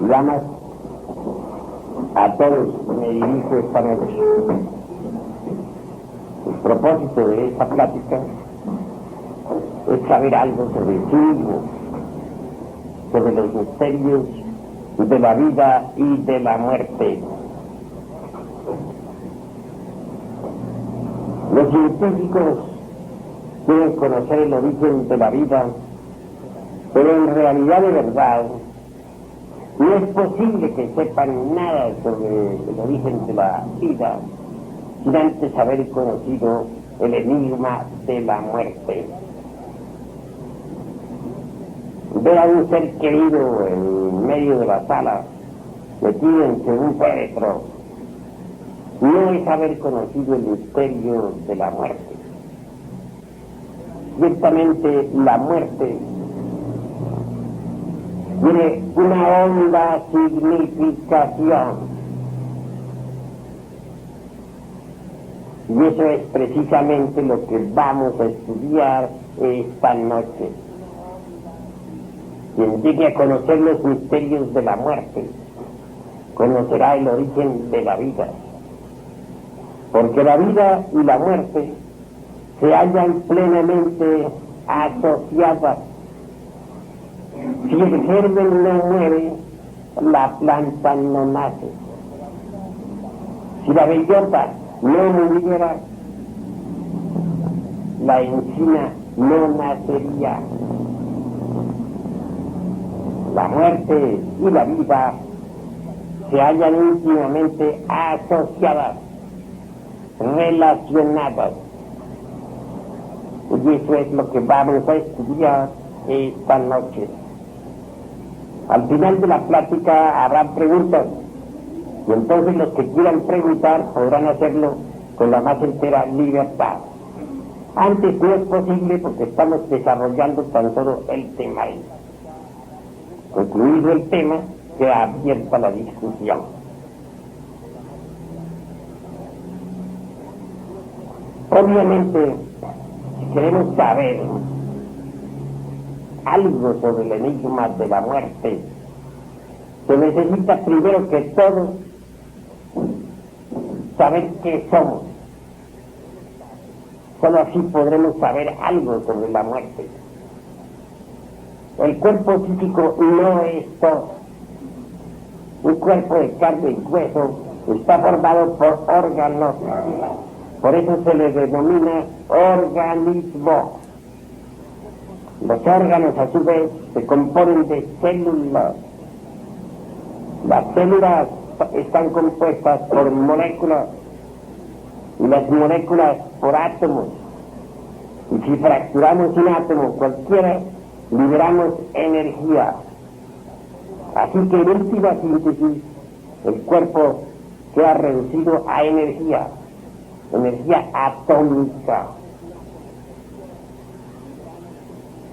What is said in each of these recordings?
y damas, a todos me dirijo esta noche. El propósito de esta plática es saber algo sobre sí mismo, sobre los misterios de la vida y de la muerte. Los científicos quieren conocer el origen de la vida, pero en realidad de verdad no es posible que sepan nada sobre el origen de la vida sin antes haber conocido el enigma de la muerte. Ver a un ser querido en medio de la sala, metido entre un féretro, no es haber conocido el misterio de la muerte. Ciertamente la muerte tiene una honda significación, y eso es precisamente lo que vamos a estudiar esta noche. Quien llegue a conocer los misterios de la muerte conocerá el origen de la vida, porque la vida y la muerte se hallan plenamente asociadas. Si el germen no muere, la planta no nace. Si la bellota no muriera, la encina no nacería. La muerte y la vida se hallan íntimamente asociadas, relacionadas. Y eso es lo que vamos a estudiar esta noche. Al final de la plática habrá preguntas, y entonces los que quieran preguntar podrán hacerlo con la más entera libertad. Antes no es posible porque estamos desarrollando tan solo el tema. Concluido el tema, queda abierta la discusión. Obviamente, si queremos saber algo sobre el enigma de la muerte, se necesita primero que todo saber qué somos. Solo así podremos saber algo sobre la muerte. El cuerpo físico no es todo. Un cuerpo de carne y hueso está formado por órganos. Por eso se le denomina organismo. Los órganos, a su vez, se componen de células. Las células están compuestas por moléculas y las moléculas por átomos. Y si fracturamos un átomo cualquiera, liberamos energía. Así que en última síntesis, el cuerpo queda reducido a energía atómica.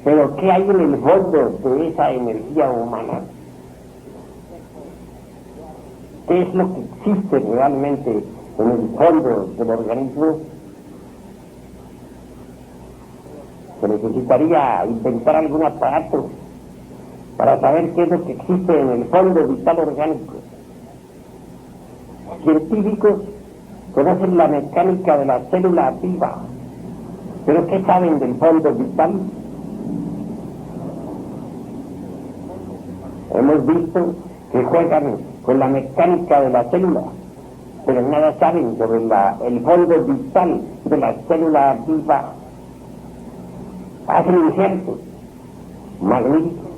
Pero ¿qué hay en el fondo de esa energía humana? ¿Qué es lo que existe realmente en el fondo del organismo? Se necesitaría inventar algún aparato para saber qué es lo que existe en el fondo vital orgánico. Los científicos conocen la mecánica de la célula viva, pero ¿qué saben del fondo vital? Hemos visto que juegan con la mecánica de la célula, pero nada saben sobre el fondo vital de la célula viva. Hacen injertos magníficos,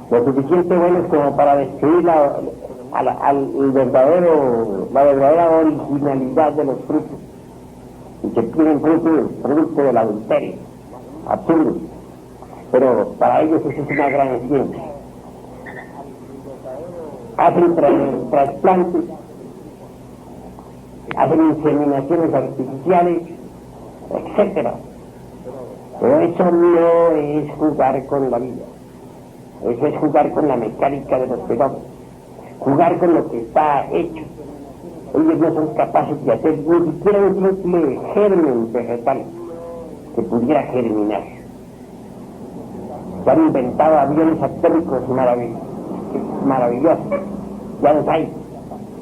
lo suficiente buenos como para destruir la verdadera originalidad de los frutos, y que tienen fruto del adulterio, absurdo, pero para ellos eso es una gran ciencia. Hacen trasplantes, hacen inseminaciones artificiales, etcétera. Pero eso no es jugar con la vida, eso es jugar con la mecánica de los fenómenos, jugar con lo que está hecho. Ellos no son capaces de hacer ni siquiera un simple germen vegetal que pudiera germinar. Se han inventado aviones atómicos maravillosos, tanques maravillosos, ya los hay,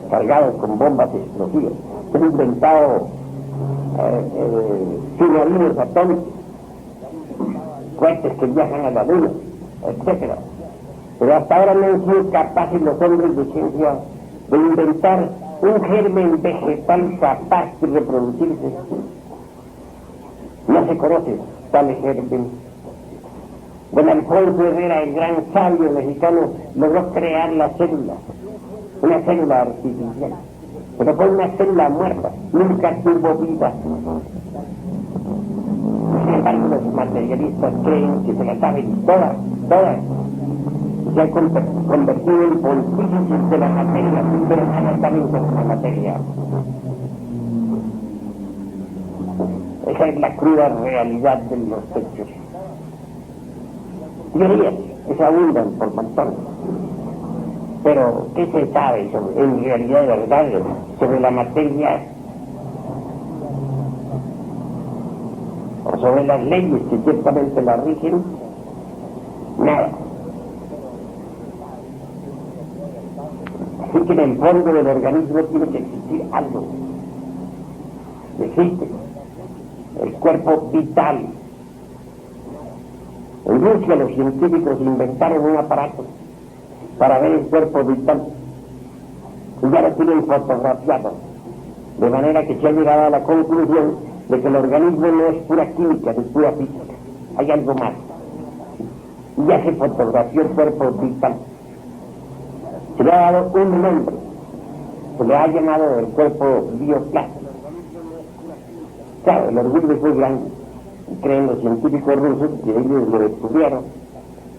cargados con bombas explosivas. Se han inventado submarinos atómicos, cohetes que viajan a la luna, etcétera. Pero hasta ahora no han sido capaces los hombres de ciencia de inventar un germen vegetal capaz de reproducirse. No se conoce tal germen. Don Alfonso Herrera, el gran sabio mexicano, logró crear la célula, una célula artificial, pero fue una célula muerta, nunca tuvo vida. Sin embargo, los materialistas creen que se la saben todas, se han convertido en pontífices de la materia, pero nada saben sobre la materia. Esa es la cruda realidad de los hechos. Teorías que se abundan por montones, pero ¿qué se sabe en realidad de verdad sobre la materia o sobre las leyes que ciertamente la rigen? Nada. Así que en el fondo del organismo tiene que existir algo. Existe el cuerpo vital. En Rusia los científicos inventaron un aparato para ver el cuerpo vital y ya lo tienen fotografiado, de manera que se ha llegado a la conclusión de que el organismo no es pura química, es pura física, hay algo más. Y ya se fotografió el cuerpo vital. Se le ha dado un nombre, se le ha llamado el cuerpo bioplástico. Claro, el orgullo fue grande, creen los científicos rusos que ellos lo descubrieron,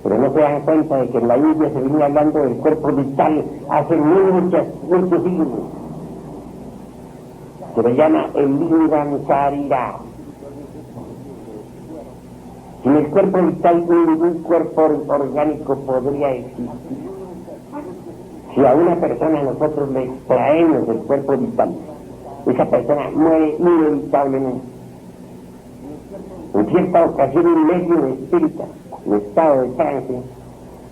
pero no se dan cuenta de que en la India se viene hablando del cuerpo vital hace muchos siglos. Se le llama el Lingam Sarira. Sin el cuerpo vital ningún cuerpo orgánico podría existir. Si a una persona nosotros le extraemos el cuerpo vital, esa persona muere inevitablemente. En cierta ocasión un medio espírita, en estado de trance,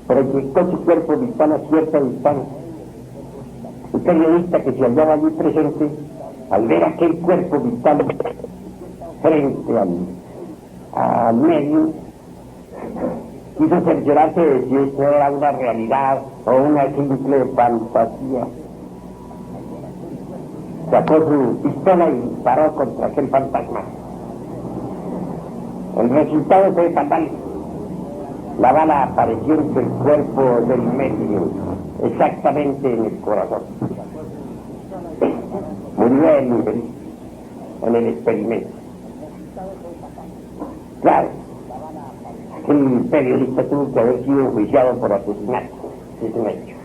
proyectó su cuerpo vital a cierta distancia. Un periodista que se hallaba allí presente, al ver aquel cuerpo vital frente al medio, quiso cerciorarse de si esto era una realidad o una simple fantasía. Sacó su pistola y disparó contra aquel fantasma. El resultado fue fatal. La bala apareció en el cuerpo del medio, exactamente en el corazón. Murió el infeliz en el experimento. Claro, aquel periodista tuvo que haber sido enjuiciado por asesinato. Es un hecho.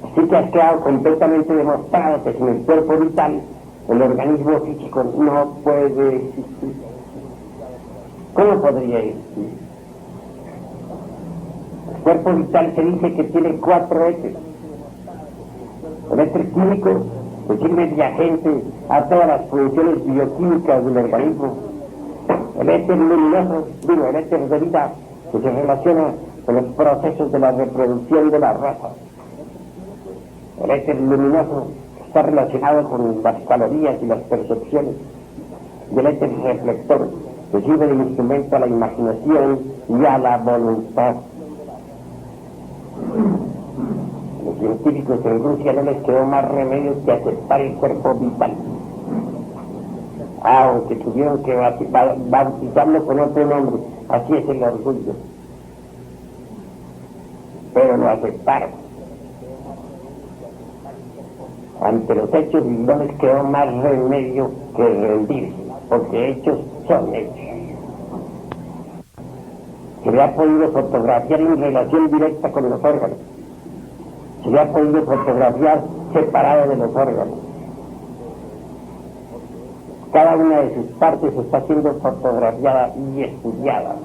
Así que ha quedado completamente demostrado que sin el cuerpo vital el organismo físico no puede existir. ¿Cómo podría existir? El cuerpo vital se dice que tiene 4 éteres. El éter químico que sirve de agente a todas las funciones bioquímicas del organismo. El éter luminoso, el éter de vida, que se relaciona con los procesos de la reproducción de la raza. El éter luminoso está relacionado con las calorías y las percepciones. Y el éter reflector, que sirve de instrumento a la imaginación y a la voluntad. Los científicos en Rusia no les quedó más remedio que aceptar el cuerpo vital, aunque tuvieron que bautizarlo con otro nombre. Así es el orgullo, pero lo aceptaron. Ante los hechos no les quedó más remedio que rendirse, porque hechos son hechos. Se le ha podido fotografiar en relación directa con los órganos. Se le ha podido fotografiar separado de los órganos. Cada una de sus partes está siendo fotografiada y estudiada.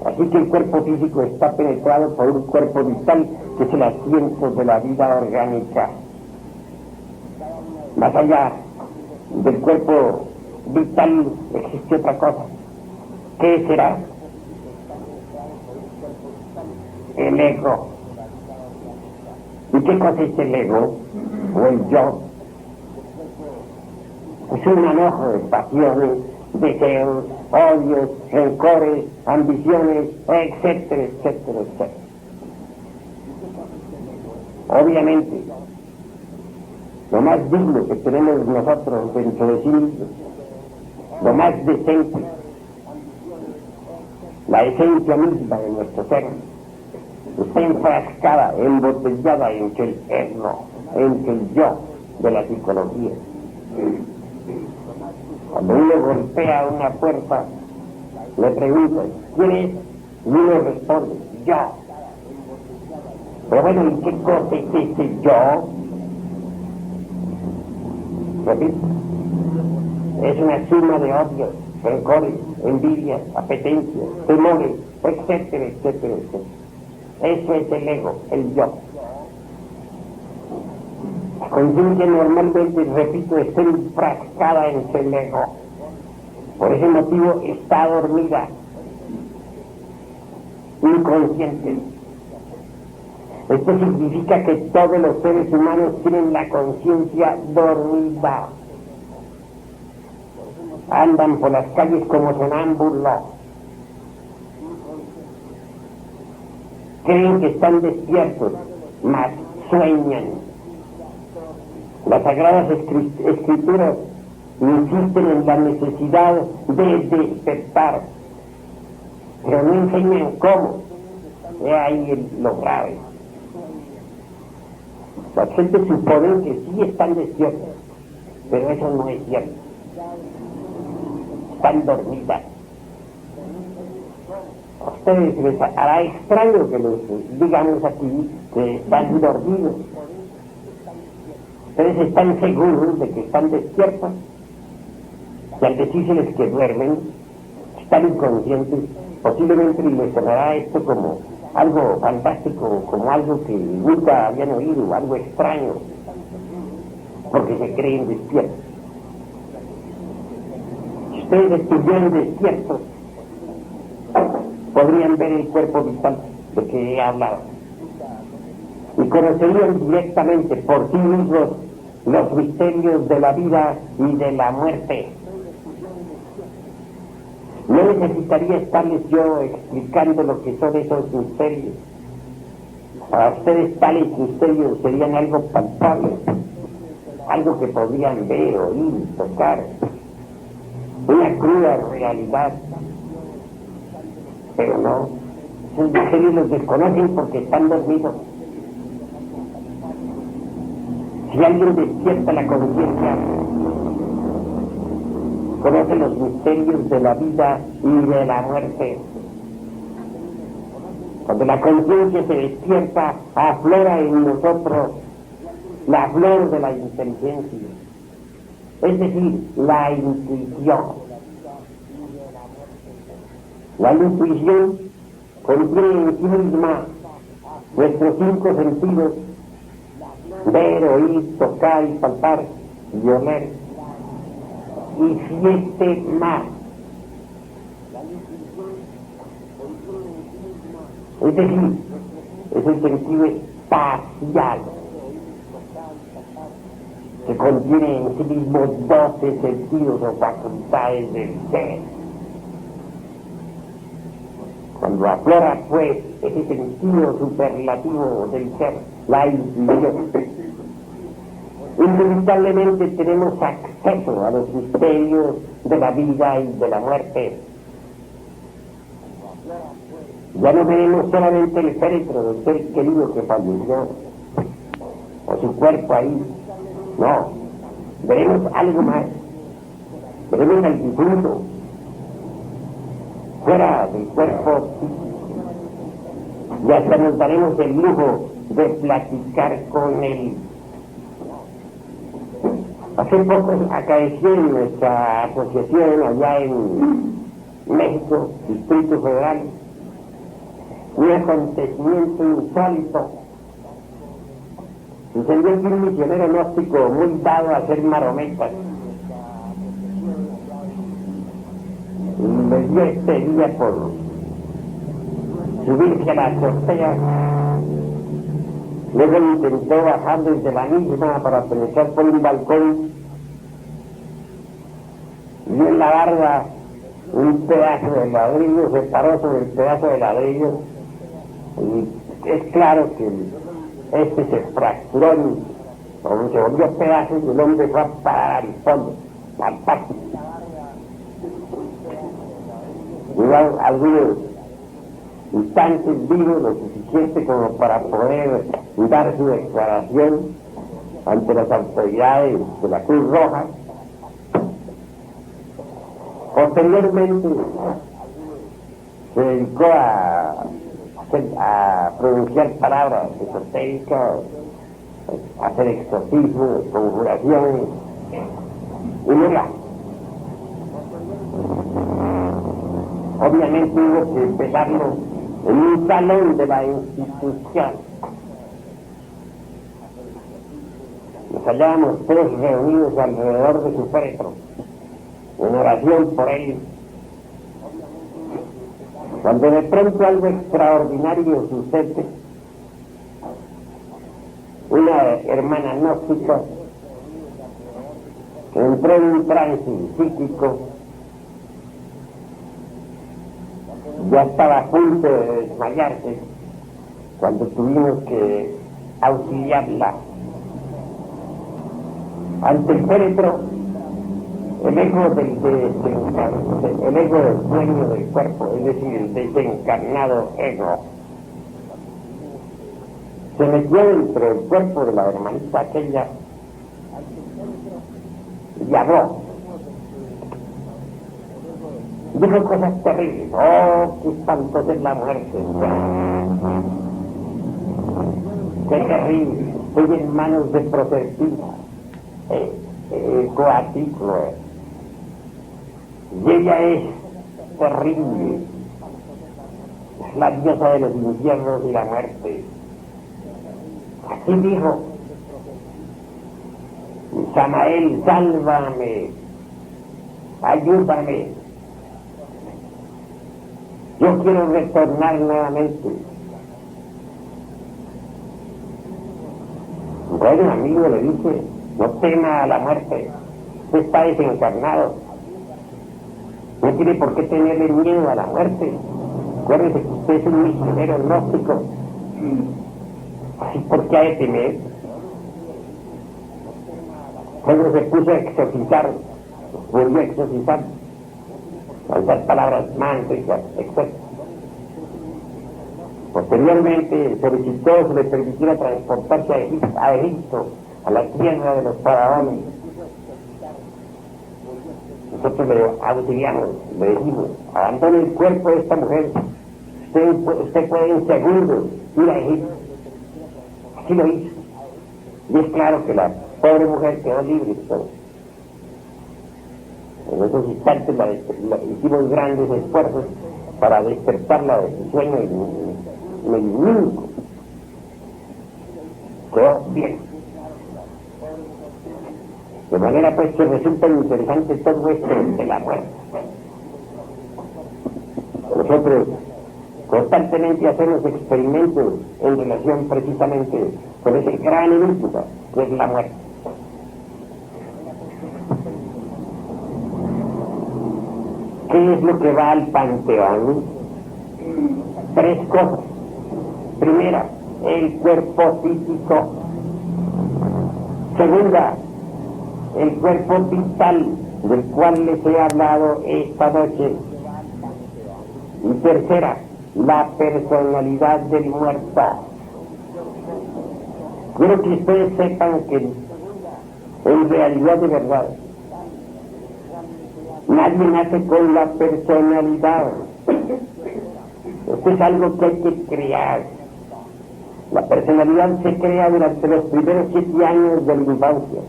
Así que el cuerpo físico está penetrado por un cuerpo vital que es el asiento de la vida orgánica. Más allá del cuerpo vital existe otra cosa. ¿Qué será? el ego. ¿Y qué cosa es el ego? O el yo. Es un manojo de pasiones, deseos, odios, rencores, ambiciones, etcétera, etcétera, etcétera. Obviamente, lo más digno que tenemos nosotros dentro de sí mismos, lo más decente, la esencia misma de nuestro ser, está enfrascada, embotellada entre el ego, entre el yo de la psicología. Cuando uno golpea una puerta, le preguntan, ¿quién es? Y uno responde, yo. Pero bueno, ¿y qué cosa es ese yo? Repito, es una suma de odios, rencores, envidias, apetencias, temores, etcétera, etcétera, etcétera. Eso es el ego, el yo. La conciencia normalmente, repito, está enfrascada en el ego. Por ese motivo está dormida, inconsciente. Esto significa que todos los seres humanos tienen la conciencia dormida. Andan por las calles como sonámbulos. Creen que están despiertos, mas sueñan. Las Sagradas Escrituras insisten en la necesidad de despertar, pero no enseñan cómo. He ahí lo grave. La gente supone que sí están despiertos, pero eso no es cierto. Están dormidas. A ustedes les hará extraño que les digamos aquí que están dormidos. Ustedes están seguros de que están despiertos, y al decírseles que duermen, están inconscientes, posiblemente les sonará esto como algo fantástico, como algo que nunca habían oído, algo extraño, porque se creen despiertos. Si ustedes estuvieran despiertos, podrían ver el cuerpo vital de que he hablado y conocerían directamente por sí mismos los misterios de la vida y de la muerte. No necesitaría estarles yo explicando lo que son esos misterios. Para ustedes tales misterios serían algo palpable, algo que podrían ver, oír, tocar, una cruda realidad. Pero no, esos misterios los desconocen porque están dormidos. Si alguien despierta la conciencia, conoce los misterios de la vida y de la muerte. Cuando la conciencia se despierta, aflora en nosotros la flor de la inteligencia, es decir, la intuición. La intuición contiene en sí misma nuestros 5 sentidos: ver, oír, tocar y palpar y oler, y 7 más. Es decir, es el sentido espacial, que contiene en sí mismo 12 sentidos o facultades del ser. Cuando aflora, pues, ese sentido superlativo del ser, la intuición, inevitablemente tenemos acceso a los misterios de la vida y de la muerte. Ya no veremos solamente el féretro del ser querido que falleció, o su cuerpo ahí, no, veremos algo más, veremos al difunto, fuera del cuerpo físico, y hasta nos daremos el lujo de platicar con él. Hace poco acaeció en nuestra asociación allá en México, Distrito Federal, un acontecimiento insólito. Sucedió que un misionero gnóstico muy dado a hacer marometas y me dio este día por subirse a la azotea. Luego intentó bajar desde la misma para penetrar por un balcón. Y en la barda un pedazo de ladrillo, se paró sobre el pedazo de ladrillo. Y es claro que este se fracturó, se volvió pedazos y el hombre fue a parar al fondo, al patio. Igual algunos instantes vivos, lo suficiente como para poder dar su declaración ante las autoridades de la Cruz Roja. Posteriormente se dedicó a pronunciar palabras esotéricas, a hacer exorcismos, conjuraciones y nada. Obviamente hubo que empezarlo en un salón de la institución. Nos hallábamos todos reunidos alrededor de su féretro, en oración por él. Cuando de pronto algo extraordinario sucede, una hermana gnóstica que entró en un trance psíquico, ya estaba a punto de desmayarse cuando tuvimos que auxiliarla. Ante el féretro, el ego del dueño del cuerpo, es decir, el desencarnado ego, se metió dentro del cuerpo de la hermanita aquella y habló. Dijo cosas terribles. ¡Oh, qué espantosa es la muerte! ¡Qué terrible! Estoy en manos de Proserpina, Coatlicue. Y ella es terrible. Es la diosa de los infiernos y la muerte. Así dijo. Samael, sálvame, ayúdame. Yo quiero retornar nuevamente. Bueno, amigo, le dice, no tema a la muerte. Usted está desencarnado. No tiene por qué tenerle miedo a la muerte. Acuérdese que usted es un misionero gnóstico. Así, ¿por qué ha de temer? Luego se puso a exorcizar, volvió a exorcizar, a usar palabras mántricas, etc. Posteriormente solicitó se le permitiera transportarse a Egipto, a la tierra de los faraones. Nosotros le auxiliamos, le decimos, abandone el cuerpo de esta mujer, usted puede en segundos ir a Egipto. Así lo hizo. Y es claro que la pobre mujer quedó libre. En esos instantes hicimos grandes esfuerzos para despertarla de su sueño medio. Quedó bien. De manera pues que resulta interesante todo esto de la muerte. Nosotros constantemente hacemos experimentos en relación precisamente con ese gran enigma que es la muerte. ¿Qué es lo que va al panteón? 3 cosas. Primera, el cuerpo físico. Segunda, el cuerpo vital del cual les he hablado esta noche. Y tercera, la personalidad del muerto. Quiero que ustedes sepan que en realidad de verdad nadie nace con la personalidad. Esto es algo que hay que crear. La personalidad se crea durante los primeros 7 años de la infancia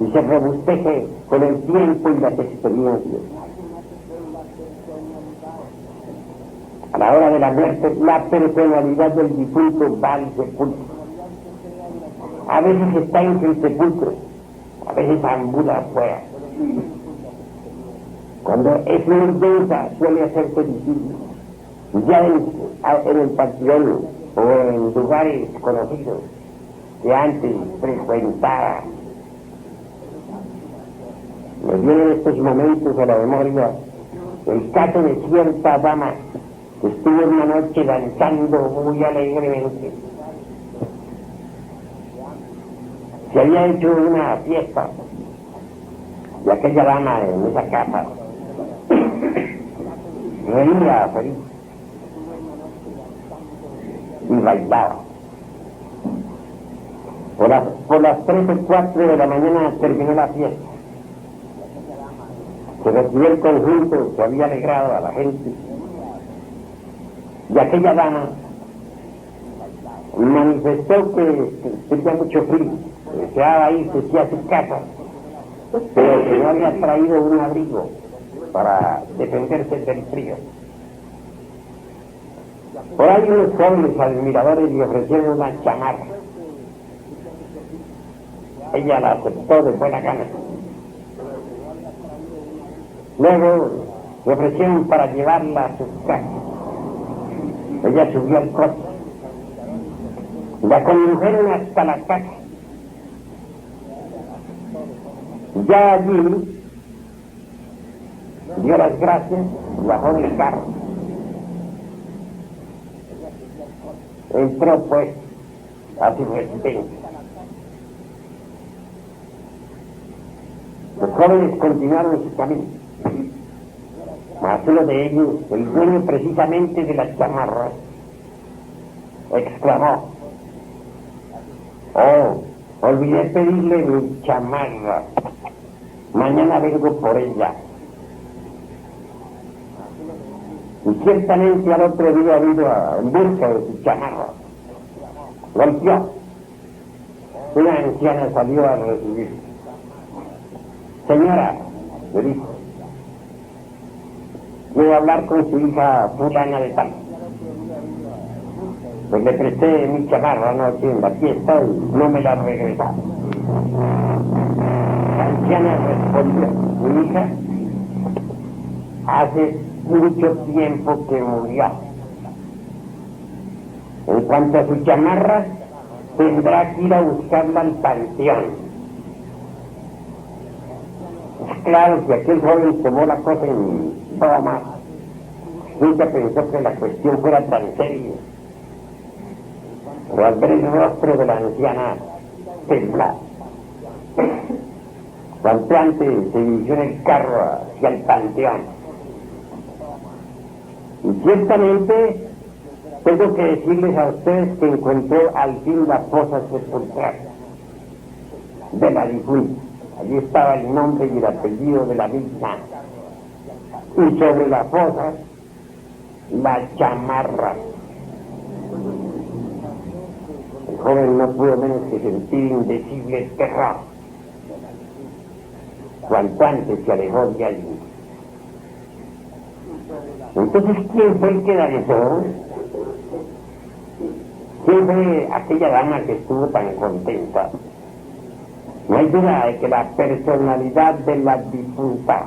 y se robusteje con el tiempo y las experiencias. A la hora de la muerte, la personalidad del difunto va al sepulcro. A veces está entre el sepulcro, a veces ambula afuera. Cuando es muy densa, suele hacerse visible. ya en el panteón o en lugares conocidos que antes frecuentaba. Me viene en estos momentos a la memoria el caso de cierta dama que estuvo una noche danzando muy alegremente. Se había hecho una fiesta y aquella dama en esa casa reía feliz y bailaba. Por las 3 o 4 de la mañana terminó la fiesta. Se recibió el conjunto que había alegrado a la gente y aquella dama manifestó que tenía mucho frío, deseaba irse a su casa, pero que no había traído un abrigo para defenderse del frío. Por ahí unos jóvenes admiradores le ofrecieron una chamarra. Ella la aceptó de buena gana. Luego le ofrecieron para llevarla a su casa. Ella subió al coche. La condujeron hasta la casa. Ya allí dio las gracias, bajó del carro. Entró pues a su residencia. Los jóvenes continuaron su camino. Mas uno de ellos, el dueño precisamente de la chamarra, exclamó: "Oh, olvidé pedirle mi chamarra. Mañana vengo por ella". Y ciertamente al otro día ha ido en busca de su chamarra. Golpeó. Una anciana salió a recibir. "Señora", le dijo, "voy a hablar con su hija fulana de tal. Pues le presté mi chamarra anoche en la fiesta y no me la regresó". La anciana respondió: "Mi hija hace mucho tiempo que murió. En cuanto a su chamarra, tendrá que ir a buscarla al panteón". Es claro que aquel joven tomó la cosa en broma. Nunca pensó que la cuestión fuera tan seria. Pero al ver el rostro de la anciana, tembló. Cuanto antes se dirigió en el carro hacia el panteón. Y ciertamente tengo que decirles a ustedes que encontró al fin la fosa sepulcral de la difunta. Allí estaba el nombre y el apellido de la misma. Y sobre la fosa, la chamarra. El joven no pudo menos que sentir indecible terror. Cuanto antes se alejó de allí. Entonces, ¿quién fue el que danzó? ¿Quién fue aquella dama que estuvo tan contenta? No hay duda de que la personalidad de la difunta,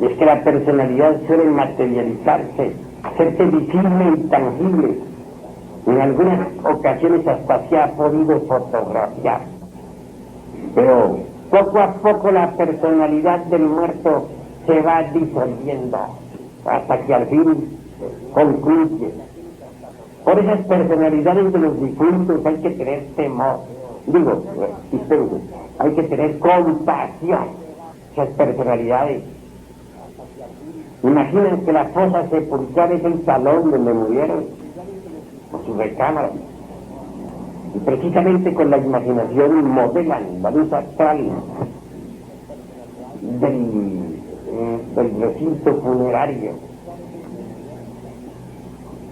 es que la personalidad suele materializarse, hacerse visible y tangible. En algunas ocasiones hasta se ha podido fotografiar. Pero poco a poco la personalidad del muerto se va disolviendo hasta que al fin concluye. Por esas personalidades de los difuntos hay que tener temor. Hay que tener compasión. Esas personalidades imaginan que la fosa sepulcral es el salón donde murieron, o su recámara, y precisamente con la imaginación modelan la luz astral del recinto funerario.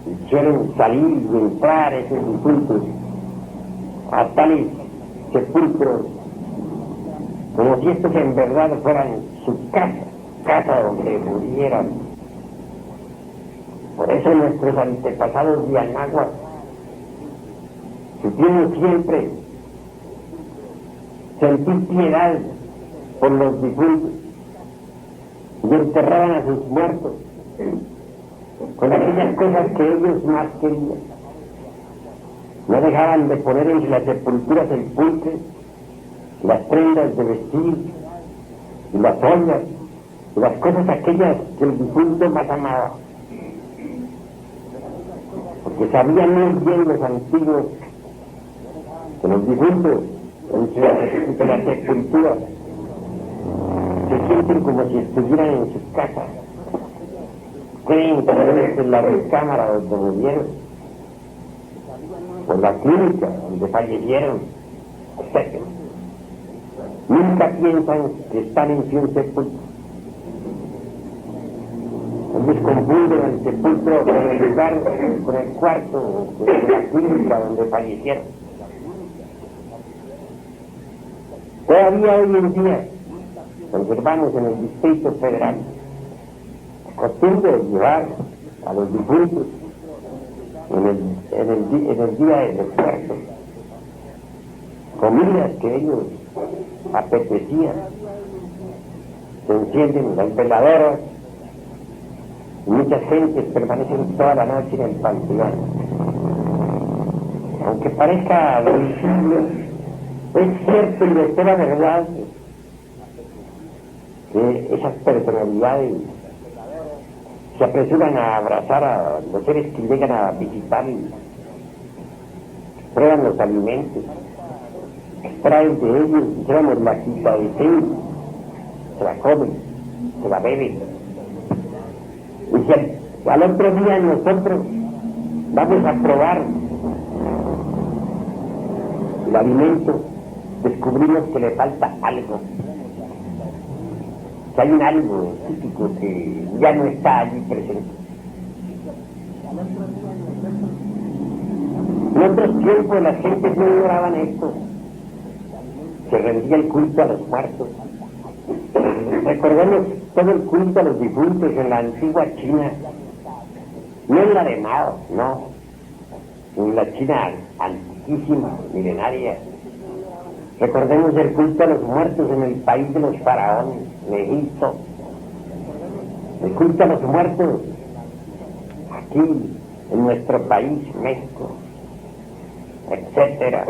Y suelen salir y entrar esos difuntos a tales sepulcros como si estos en verdad fueran su casa donde murieron. Por eso nuestros antepasados de Anáhuac supieron siempre sentir piedad por los difuntos y enterraban a sus muertos con aquellas cosas que ellos más querían. No dejaban de poner en las sepulturas el pulque, las prendas de vestir, y las ollas, y las cosas aquellas que el difunto más amaba. Porque sabían muy bien los antiguos que los difuntos entre las sepulturas se sienten como si estuvieran en su casa. Creen que es en la recámara donde murieron, o la clínica donde fallecieron, etc. Nunca piensan que están en un sepulcro. Ellos confunden el sepulcro con el lugar, con el cuarto, con la clínica donde fallecieron. Todavía hoy en día conservamos en el Distrito Federal la costumbre de llevar a los difuntos en el día de los muertos comidas que ellos apetecían. Se encienden las veladoras y muchas gentes permanecen toda la noche en el panteón. Aunque parezca visible, es cierto y de toda verdad que esas personalidades se apresuran a abrazar a los seres que llegan a visitar y prueban los alimentos, extraen de ellos, digamos, la quita de té, se la comen, se la beben. Y si al otro día nosotros vamos a probar el alimento, descubrimos que le falta algo, que hay un algo típico que ya no está allí presente. En otros tiempos las gentes no ignoraban esto, se rendía el culto a los muertos. Recordemos todo el culto a los difuntos en la antigua China, no en la de Mao, no, en la China antiquísima, milenaria. Recordemos el culto a los muertos en el país de los faraones, en Egipto. El culto a los muertos aquí, en nuestro país, México, etcétera.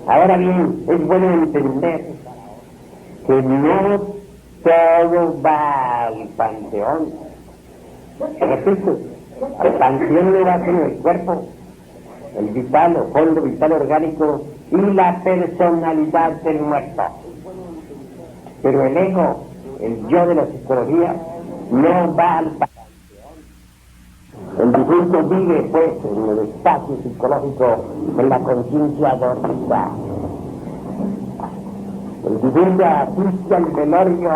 Ahora bien, es bueno entender que no todo va al panteón. Repito, al panteón le va con el cuerpo, el vital o fondo vital orgánico y la personalidad del muerto. Pero el ego, el yo de la psicología, no va al panteón. El difunto vive, pues, en el espacio psicológico, en la conciencia dormida. El difunto asiste al velorio,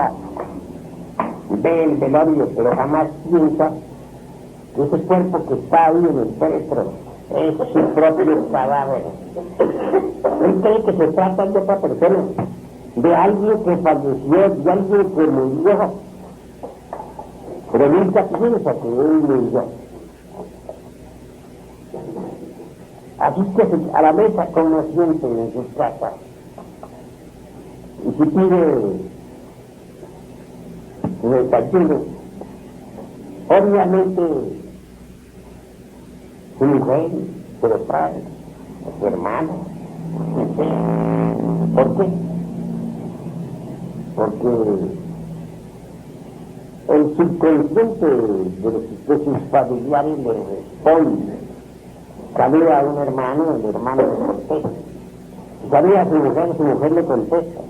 ve el velorio, pero jamás piensa que ese cuerpo que está ahí en el féretro es su propio cadáver. Él cree que se trata de otra persona, de alguien que falleció, de alguien que murió, pero nunca piensa que él murió. Asiste a la mesa como siempre en su casa y si pide un desayuno, obviamente su mujer se lo trae, a su hermano, ¿por qué? Porque el subconsciente de sus familiares le responde. Saluda a un hermano, el hermano le contesta. Saluda a su mujer le contesta.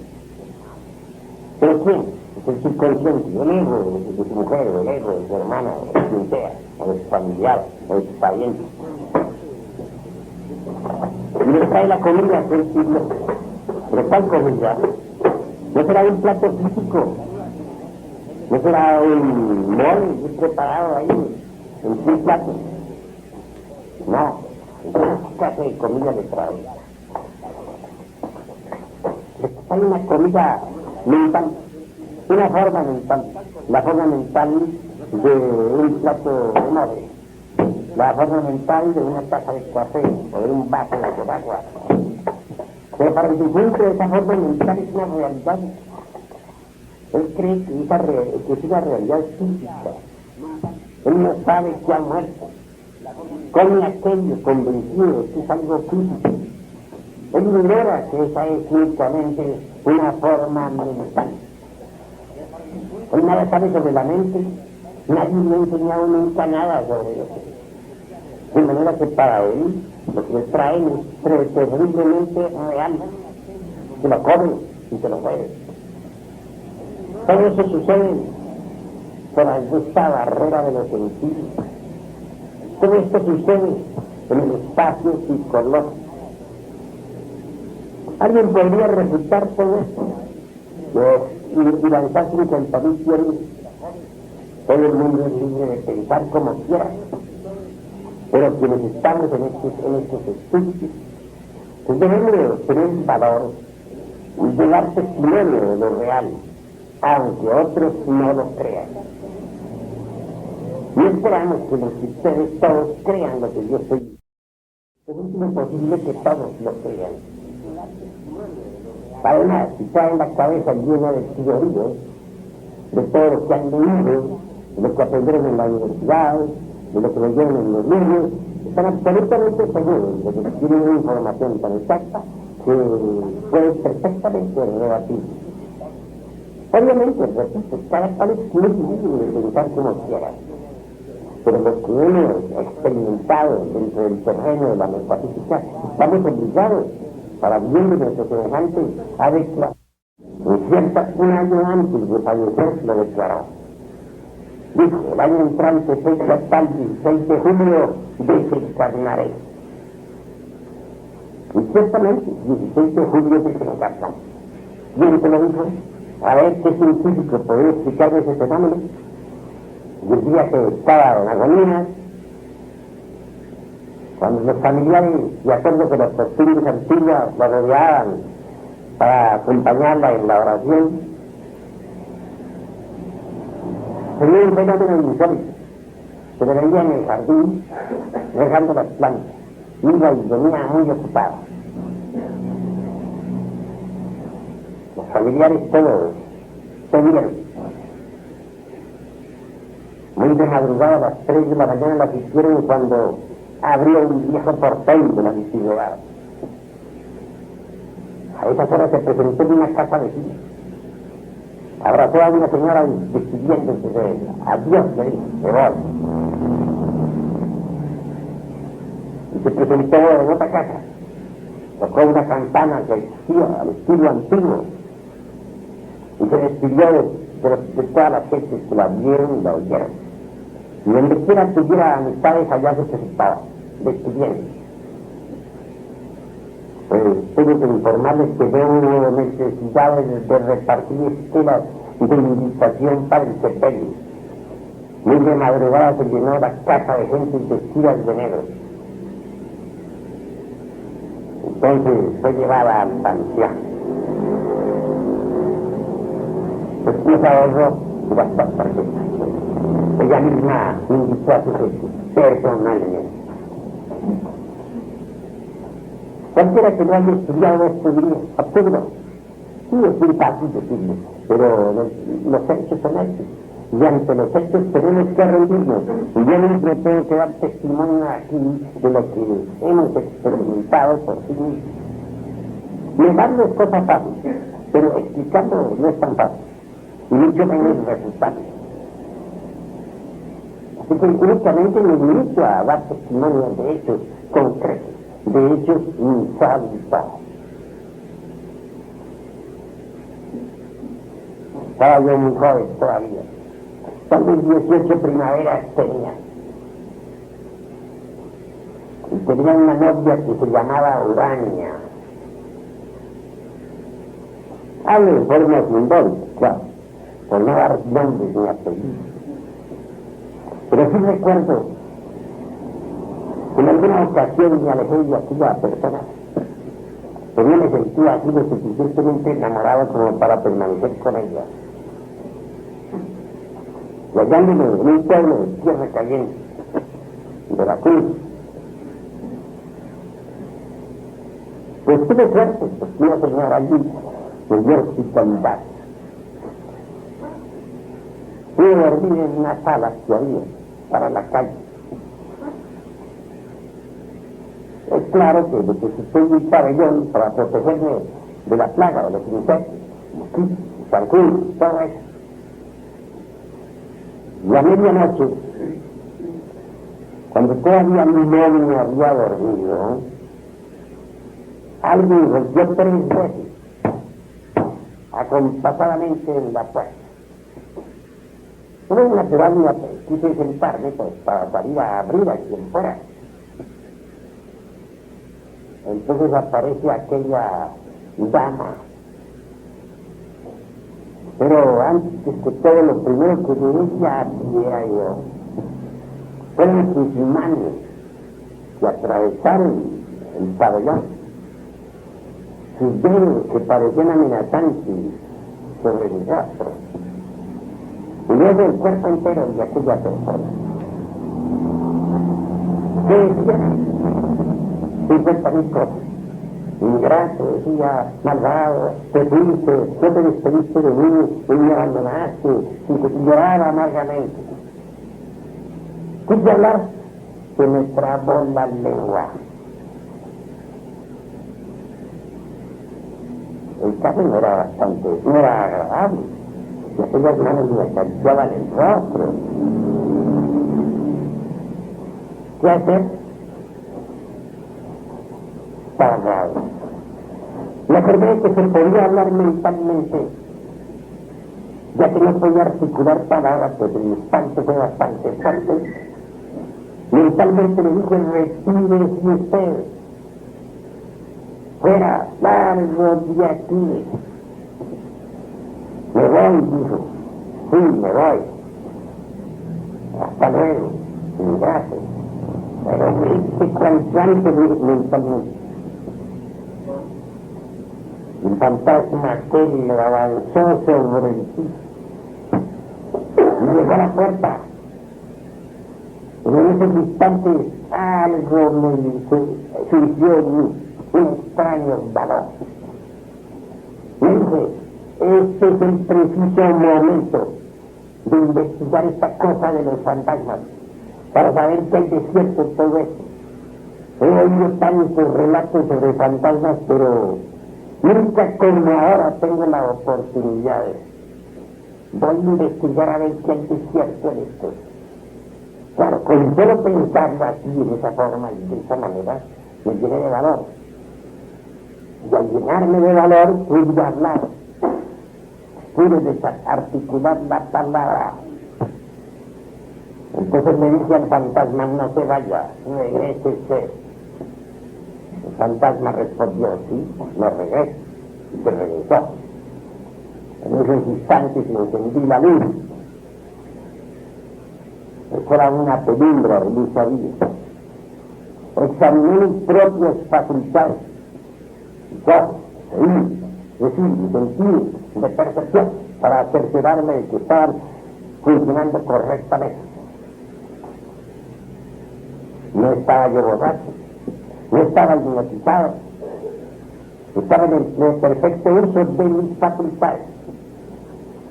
¿Pero quién? Es el subconsciente, el ego de su mujer, el ego de su hermana, de quien sea, o de su familiar, o de su pariente. Y le trae la comida, pero ¿cuál comida? No será un plato físico, no será un mole preparado ahí, en un plato. No. ¿Qué clase de comida le trae? Hay una comida mental, una forma mental, la forma mental de un plato de mole, la forma mental de una taza de café o de un vaso de agua. Pero para el difunto esa forma mental es una realidad. Él cree que esa realidad es física. Él no sabe que ha muerto. Come aquello convencido que es algo físico. Él ignora que esa es únicamente una forma mental. Él nada sabe sobre la mente, nadie le ha enseñado nunca nada sobre eso. De manera que para él lo que le traen es terriblemente real. Se lo come y se lo mueve. Todo eso sucede por esta barrera de los sentidos. Todo esto sucede en el espacio psicológico. ¿Alguien podría refutar todo esto? Y lanzar 50.000 teorías. Todo el mundo es libre de pensar como quiera. Pero quienes estamos en estos estudios, pues debemos tener el valor de dar testimonio de lo real, aunque otros no lo crean. Y esperamos que ustedes todos crean lo que yo estoy diciendo. Es imposible que todos lo crean. Además, si traen la cabeza llena de teorías, de todo lo que han leído, de lo que aprendieron en la universidad, de lo que leyeron en los libros, están absolutamente seguros de que tienen una información tan exacta que puede perfectamente rebatir. Obviamente, repito, cada cual es muy libre de pensar como quiera, pero lo que hemos experimentado dentro del terreno de la metafísica, estamos obligados, para bien de nuestros semejantes, a declarar. En cierta, un año antes de fallecer, lo declaró. Dijo, el año entrante, fecha tal, 16 de julio, desencarnaré. Y ciertamente, 16 de julio desencarnó. ¿Quién te lo dijo? A ver qué científico podría explicarme ese fenómeno. Y el día que estaba en agonía, cuando los familiares, de acuerdo con las costumbres antiguas, la rodeaban para acompañarla en la oración, tenía un fenómeno insólito. Se le veía en el jardín, regando las plantas. Iba y venía muy ocupada. Los familiares todos se vieron. Muy de madrugada, a las 3 de la mañana, la asistieron cuando abrió un viejo portón de la antigüedad. A esas horas se presentó en una casa vecina. Abrazó a una señora despidiéndose de ella. Adiós, le dijo, me voy. Y se presentó en otra casa. Tocó una campana que existía al estilo antiguo. Y se despidió de todas las gentes que la vieron y la oyeron. Y donde quiera tuviera amistades, allá se presentaba, despidiendo. Tengo que informarles que veo necesidades de repartir estelas de invitación para el sepelio. Muy de madrugada se llenó la casa de gente vestidas de negro. Entonces fue llevada al panteón. Después ahorró y bastó perfecta. Ella misma invitó a su gente personalmente. Cualquiera que no haya estudiado esto diría, absurdo. Sí, es muy fácil decirlo, pero los hechos son hechos. Y ante los hechos tenemos que rendirnos. Y yo mismo tengo que dar testimonio aquí de lo que hemos experimentado por sí mismos. Negarlo es cosa fácil, pero explicarlo no es tan fácil. Y mucho menos resultado. Así que únicamente me limito a dar testimonio de hechos concretos, de hechos insabitados. Estaba yo muy joven todavía. Tal vez 18 primaveras tenía. Y tenía una novia que se llamaba Urania. Hablo de forma simbólica, claro, por no dar nombres ni apellidos. Pero sí recuerdo que en alguna ocasión me alejé de aquella persona, pero yo me sentía así lo suficientemente enamorado como para permanecer con ella. Y hallándome en un pueblo de Tierra Caliente, de la Cruz, pues tuve suerte, pues una señora allí me dio hospitalidad. pude dormir en una sala que había para la calle. Es claro que necesité un pabellón para protegerme de la plaga, de los insectos, mosquitos, zancudos, todo eso. Y a medianoche, cuando todavía mi novio había dormido, alguien golpeó 3 veces, acompasadamente en la puerta. Una naturalmente quise sentarme pues, para salir a abrir a quien fuera. Entonces aparece aquella dama. Pero antes que todo, lo primero que ella viera yo fueron sus manos que atravesaron el pabellón, sus dedos que parecían amenazantes sobre mi rostro, y luego el cuerpo entero de aquella persona. ¿Qué decía? 50.000 cosas. Ingrato, decía, malvado, te fuiste, no te despediste de mí, y me abandonaste, y que te lloraba amargamente. Quise hablar, se me trabó la lengua. El caso no era agradable, y aquellas manos me acariciaban el rostro. ¿Qué hacer? Pagado. Me acordé que se podía hablar mentalmente, ya que no podía articular palabras, pues el espanto fue bastante fuerte. Mentalmente le dije, retírese usted, fuera, largo de aquí. Me voy, dijo, sí, me voy. Hasta luego, y gracias. Pero me hice cuanto antes mentalmente. El fantasma aquel avanzó sobre el piso y llegó a la puerta. En esos instantes algo me surgió en mí, un extraño valor. Me dije, este es el preciso momento de investigar esta cosa de los fantasmas, para saber qué hay de cierto en todo esto. He oído tantos relatos sobre fantasmas, pero nunca como ahora tengo la oportunidad. Voy a investigar a ver qué hay de cierto en esto. Claro, con solo pensarlo así, de esa forma y de esa manera, me llené de valor. Y al llenarme de valor, pude hablar, pude desarticular la palabra. Entonces me dije al fantasma, no se vaya, regrésese. El fantasma respondió, sí, me regreso. Y se regresó. En esos instantes me encendí la luz. Eso era una penumbra de luz había. Examiné mis propias facultades, oír, decir, sentir, de percepción, para cerciorarme de que estaban funcionando correctamente. No estaba yo borracho, no estaba hipnotizado, estaba en el perfecto uso de mis facultades.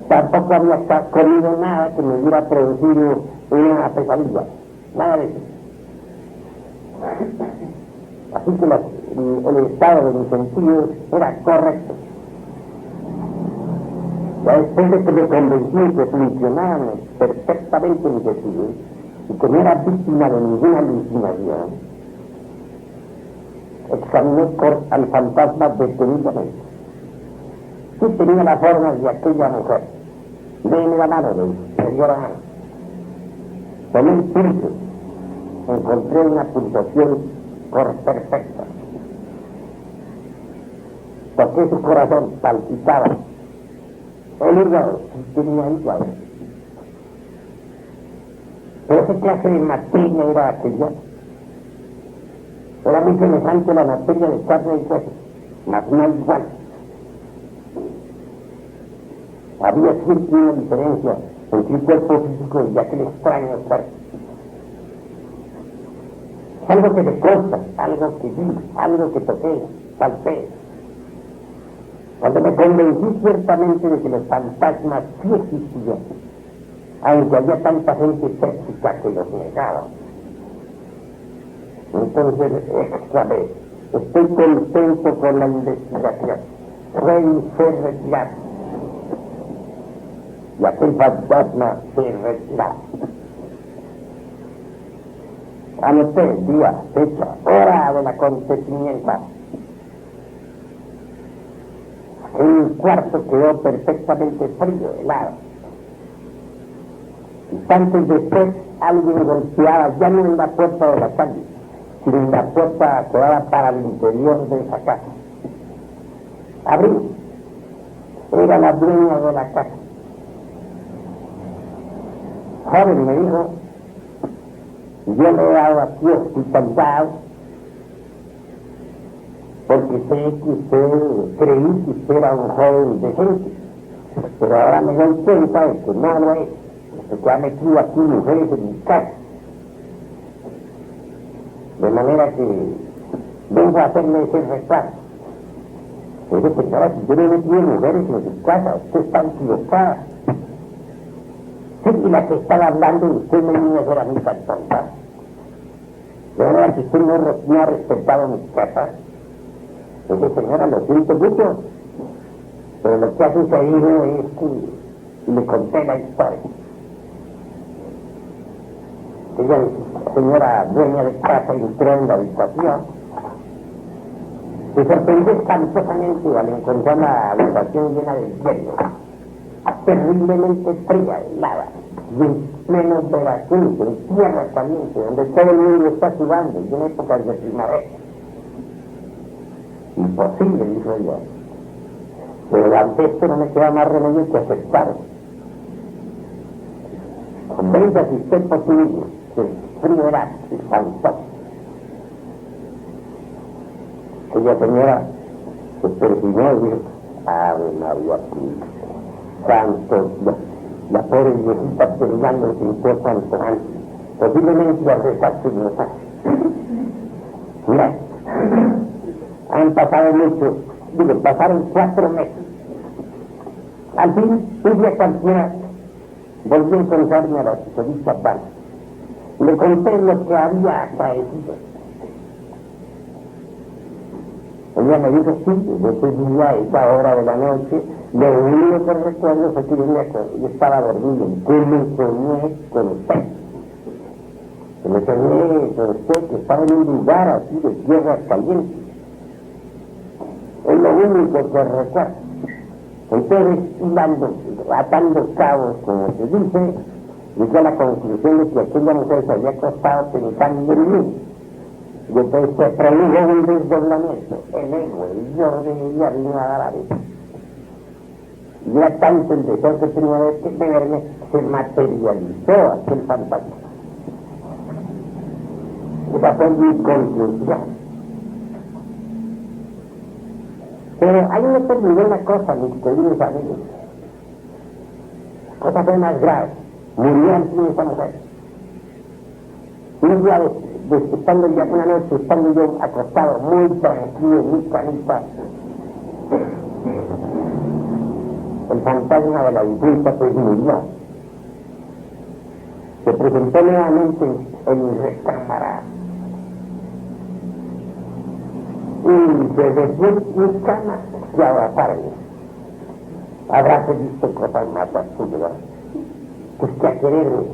Tampoco había comido nada que me hubiera producido una pesadilla, nada de eso. Así que el estado de mis sentidos era correcto. Ya después de que me convencí que funcionaban perfectamente mis sentidos y que no era víctima de ninguna alucinación, examiné al fantasma detenidamente. Sí tenía la forma de aquella mujer. Déme la mano, le dio la mano. Tomé el pulso, encontré una pulsación perfecta. Toqué su corazón, palpitaba. El hígado tenía igual. Pero ¿qué clase de materia era aquella? Era muy semejante a la materia de carne y hueso, mas no igual. Había siempre una diferencia entre el cuerpo físico y aquel extraño cuerpo. Algo que me consta, algo que vi, algo que toqué, palpé. Cuando me convencí ciertamente de que los fantasmas sí existían, aunque había tanta gente escéptica que los negaba. Entonces, esta vez, estoy contento con la investigación. Rey se retira. Y aquel fantasma se retira. Anoté día, fecha, hora del acontecimiento. El cuarto quedó perfectamente frío, helado. Instantes después, alguien golpeaba ya no en la puerta de la calle, sino en la puerta que daba para el interior de esa casa. Abrí. Era la dueña de la casa. Joven, me dijo, yo le he dado aquí hospitalidad porque sé que usted creí que usted era un joven decente, pero ahora me doy cuenta de que no lo es, porque ha metido aquí mujeres en mi casa. De manera que vengo a hacerle ese retrato. Pero señora, si yo no he metido mujeres en mi casa, usted está equivocada. Sí, y la que estaba hablando, usted me vino a hacer a mí tan tonta. De manera que usted no ha respetado mi casa. Entonces, señora, lo siento mucho, pero lo que ha sucedido es que le conté la historia. Ella, señora dueña de casa, entró en la habitación. Se sorprendió espantosamente al encontrar la habitación llena de hielo, terriblemente fría, helada, y en pleno veracruz, en tierra caliente, donde todo el mundo está sudando, y en épocas de primavera. Imposible, dijo ella. Pero ante esto no me queda más remedio que aceptar. Convénzase usted por sí mismo que el frío era espantoso. Aquella señora se persinó y dijo, Ave María, santo Dios, la pobre viejita peleando sin cuerpo cuanto antes, posiblemente a rezar su mensaje. Mira, han pasado mucho, pasaron 4 meses. Al fin, un día cualquiera, volví a encontrarme a la señorita Pan. Le conté lo que había acaecido. Ella me dijo, sí, yo tenía a esa hora de la noche, lo único que recuerdo fue que yo estaba dormido, que me soñé con usted. Que me soñé con usted, que estaba en un lugar así de tierra caliente. Es lo único que recuerdo. Entonces, atando cabos, como se dice, llegué a la conclusión de que aquella mujer se había acostado pensando en mí. Y entonces se produjo un desdoblamiento. El ego, el yo de ella vino a dar a ver. Y era tanto el deseo que primera vez que de verme se materializó aquel fantasma. Esa fue mi conclusión. Pero ahí me terminó una cosa, mis queridos amigos. La cosa fue más grave. Murió al fin esa mujer. Un día, estando ya una noche, estando yo acostado, muy tranquilo, muy canita, el fantasma de la difunta pues murió. Se presentó nuevamente en mi recámara. Y desde mi cama se abrazaron. Habrás visto cosas más absurdas. Pues que a quererme,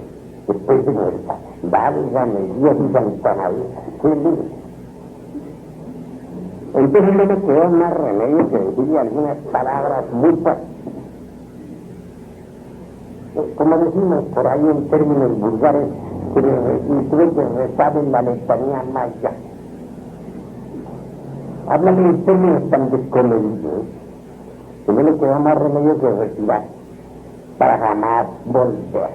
después de muerta, válgame Dios y Santa María, qué lindo. Entonces no me quedó más remedio que decirle algunas palabras muy fáciles. Como decimos por ahí en términos vulgares, que tuve que rezar en la letanía maya. Háblame en términos tan desconocidos que no le quedó más remedio que retirar para jamás volver.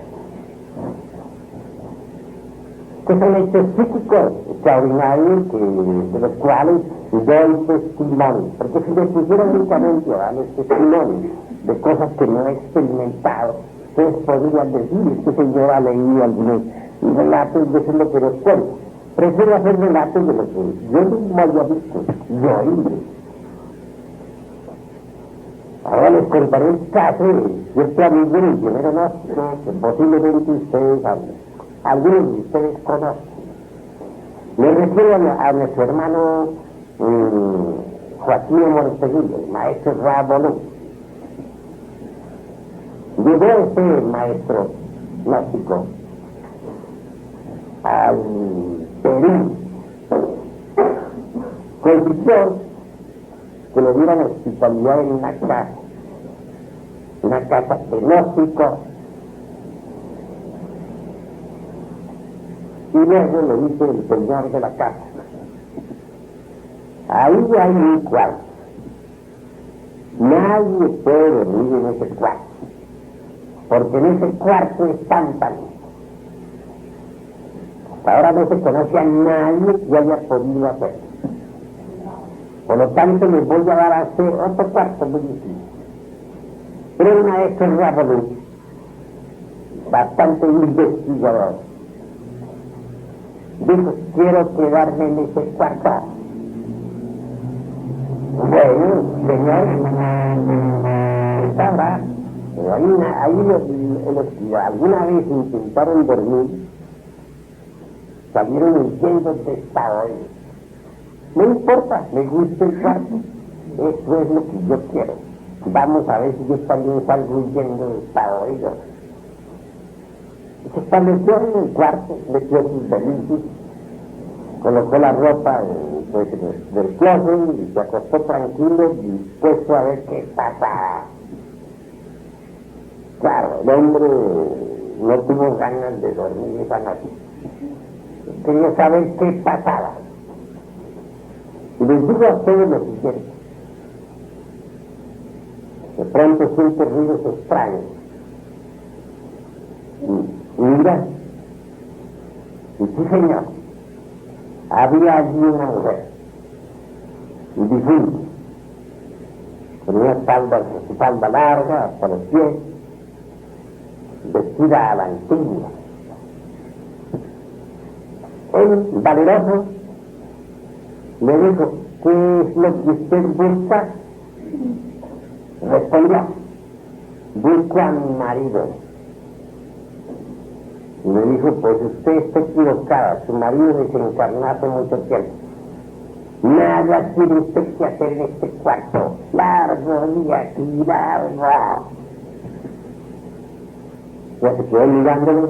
Que son hechos psíquicos extraordinarios de los cuales doy testimonio, porque si les pusiera únicamente a darles testimonio de cosas que no he experimentado, ustedes podrían decir, este señor ha leído algunos relatos de eso es lo que nos cuenta. Prefiero hacer relatos de lo que yo mismo había visto, yo oí. Ahora les contaré un caso de cierto amigo del pionero gnóstico que posiblemente ustedes, algunos de ustedes conocen. Me refiero a nuestro hermano Joaquín Monteguillo, el maestro Rabolú. Llegó ese maestro gnóstico al Perú, consiguió que le dieran hospitalidad en una casa de gnósticos, y luego le dice el señor de la casa: ahí hay un cuarto, nadie puede dormir en ese cuarto, porque en ese cuarto espantan. Hasta ahora no se conoce a nadie que haya podido hacerlo. Por lo tanto, les voy a dar a hacer otro cuarto muy difícil. Pero el maestro Rabolú, bastante investigador, dijo: quiero quedarme en ese cuarto. Bueno, señor, sabrá, alguna vez intentaron dormir, salieron huyendo de estado. No importa, me gusta el cuarto, eso es lo que yo quiero. Vamos a ver si yo también salgo huyendo de estado. Se estableció en el cuarto, metió sus velitos, colocó la ropa del closet y se acostó tranquilo, dispuesto a ver qué pasaba. Claro, el hombre no tuvo ganas de dormir esa noche. Quería saber qué pasaba. Y les digo a ustedes lo siguiente: de pronto siente ruidos extraños. Y mira, y sí, señor, había allí una mujer, difunta, con una falda larga hasta los pies, vestida a la antigua. Él, valeroso, le dijo: ¿qué es lo que usted busca? Respondió: busco a mi marido. Y le dijo: pues usted está equivocada, su marido desencarnó hace mucho tiempo. Nada tiene usted que hacer en este cuarto. Largo de aquí, largo. Ya se quedó mirándolo.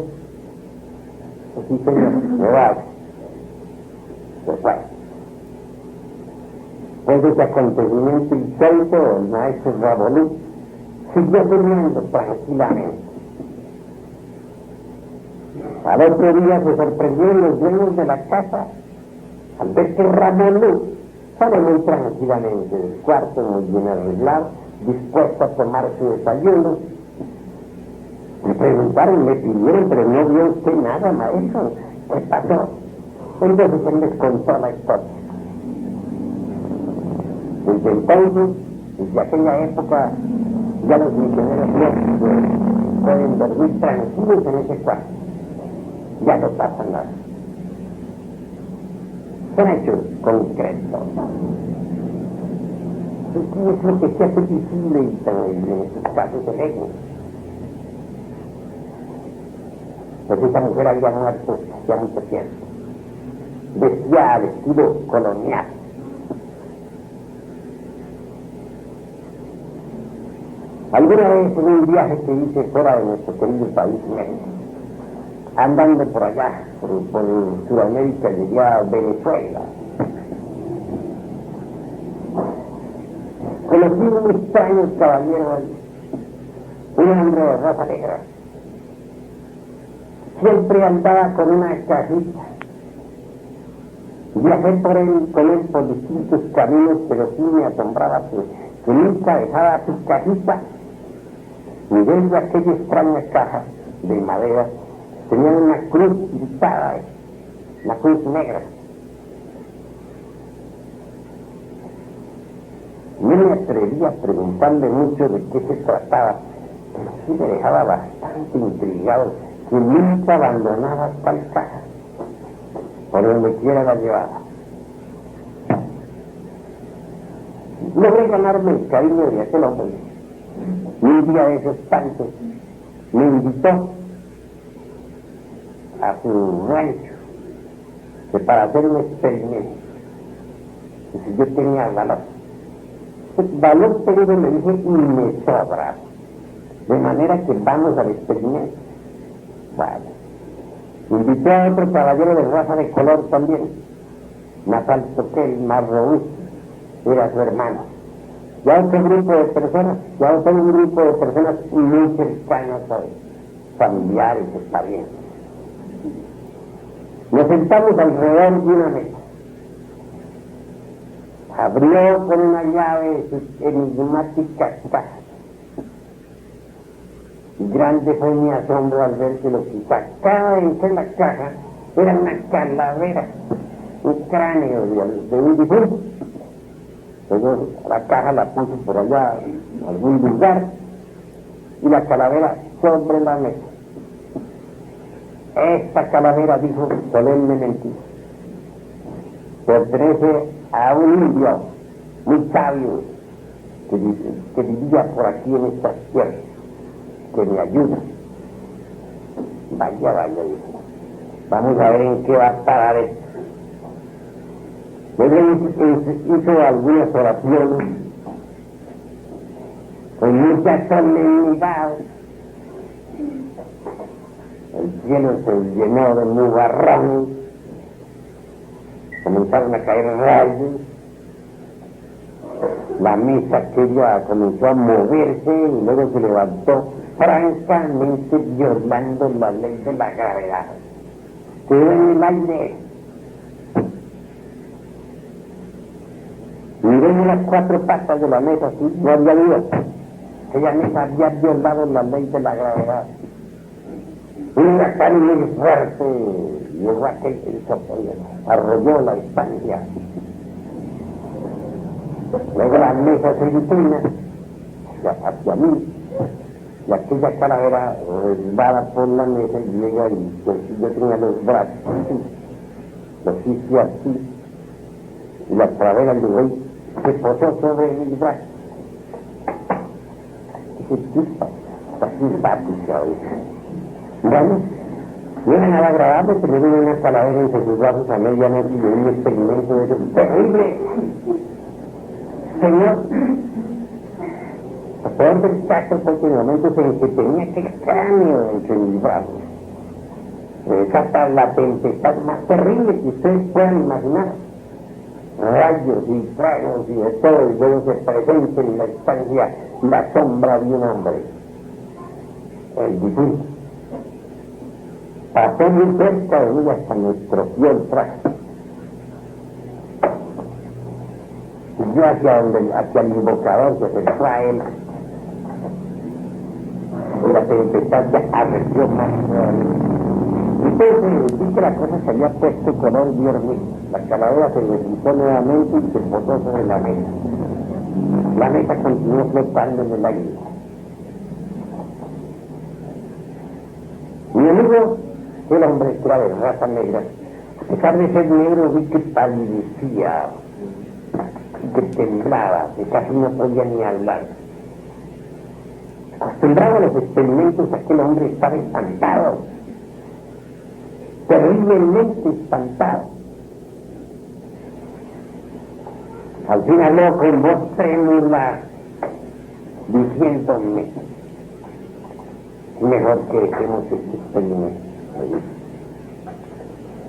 Sí, señor, me va. Se fue. Pues ese acontecimiento insólito, el maestro Rabolú siguió durmiendo tranquilamente. Al otro día se sorprendieron los dueños de la casa al ver que Rabolú sale muy tranquilamente del cuarto, muy bien arreglado, dispuesto a tomar su desayuno. Le preguntaron, le pidieron: pero no vio usted nada, maestro, ¿qué pasó? Entonces él les contó la historia. Desde entonces, desde aquella época, ya los misioneros no pueden dormir tranquilos en ese cuarto. Ya no pasa nada. Son hechos concretos. ¿Qué es lo que se hace visible en estos casos de ley? Pues esa mujer había muerto hacía mucho tiempo. Vestía al estilo colonial. Alguna vez en un viaje que hice fuera de nuestro querido país, México, andando por allá, por Sudamérica, llegué a Venezuela. Conocí un extraño caballero, un hombre de raza negra. Siempre andaba con una cajita. Viajé con él por distintos caminos, pero sí me asombraba que nunca dejaba su cajita. Y dentro de aquella extraña caja de madera tenía una cruz pintada, una cruz negra. No me atreví a preguntarle mucho de qué se trataba, pero sí me dejaba bastante intrigado que nunca abandonaba tal caja, por donde quiera la llevaba. Logré ganarme el cariño de aquel hombre, Y un día de esos tantos me invitó a su rancho que para hacer un experimento. Y si yo tenía valor. Pues valor tengo, me dije, y me sobra. De manera que vamos al experimento. Bueno. Invité a otro caballero de raza de color también, más alto que él, más robusto, era su hermano. Ya otro grupo de personas, ya otro grupo de personas muy cercanas a él, familiares, parientes. Nos sentamos alrededor de una mesa. Abrió con una llave sus enigmáticas cajas. Grande fue mi asombro al ver que lo que sacaba entre la caja era una calavera, un cráneo de un difunto. Luego la caja la puso por allá en algún lugar y la calavera sobre la mesa. Esta calavera, dijo solemnemente, pertenece a un indio muy sabio que vivía por aquí en estas tierras, que me ayuda. Vaya, dijo. Vamos a ver en qué va a parar esto. Luego hizo algunas oraciones con mucha solemnidad. El cielo se llenó de nubarrones, comenzaron a caer rayos, la mesa aquella comenzó a moverse y luego se levantó francamente violando la ley de la gravedad. Quedó en el aire. Miré las cuatro patas de la mesa, así, no había duda. Aquella mesa había violado la ley de la gravedad. Un huracán muy fuerte llegó a aquel arrolló la estancia. Luego la mesa se inclina hacia mí y aquella calavera resbala por la mesa y llega y pues, yo tenía los brazos así, los hice así y la calavera del rey se posó sobre mis brazos. Qué chispa, está simpática hoy. Bueno, no era nada agradable tener una calavera entre sus brazos a medianoche y un experimento de eso terrible. Señor, a peor del caso fue que en momentos en que tenía aquel cráneo entre mis brazos, desata la tempestad más terrible que ustedes puedan imaginar. Rayos y truenos y de todo, y luego se presenta en la estancia la sombra de un hombre, el difunto. Pasó muy cerca de mí hasta me estropeó el traje. Y yo hacia el invocador que se fue a él. Y la tempestad ya arreció más. Entonces vi que la cosa se había puesto color verde. La calavera se deslizó nuevamente y se posó sobre la mesa. La mesa continuó flotando en el aire. Mi amigo, el hombre que era de raza negra, a pesar de ser negro, vi que palidecía, que temblaba, que casi no podía ni hablar. Acostumbrado a los experimentos, aquel hombre estaba espantado, terriblemente espantado. Al fin habló con voz trémula, diciéndome, mejor que dejemos este experimento,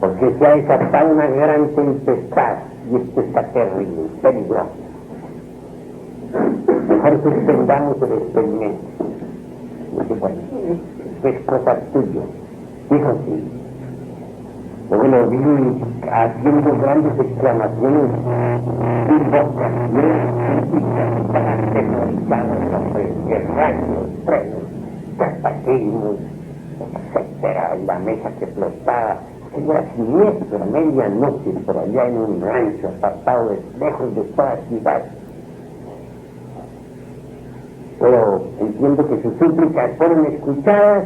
porque se ha desatado una gran tempestad y esto está terrible, peligroso. Mejor suspendamos el experimento. Dije, bueno, esto es cosa tuya. Dijo sí. Luego lo vi haciendo grandes exclamaciones, invocaciones críticas para aterrorizar a los hombres, rayos, truenos, cataclismos, etcétera, y la mesa que flotaba. Era siniestro, a medianoche, por allá en un rancho apartado lejos de toda ciudad. Pero entiendo que sus súplicas fueron escuchadas.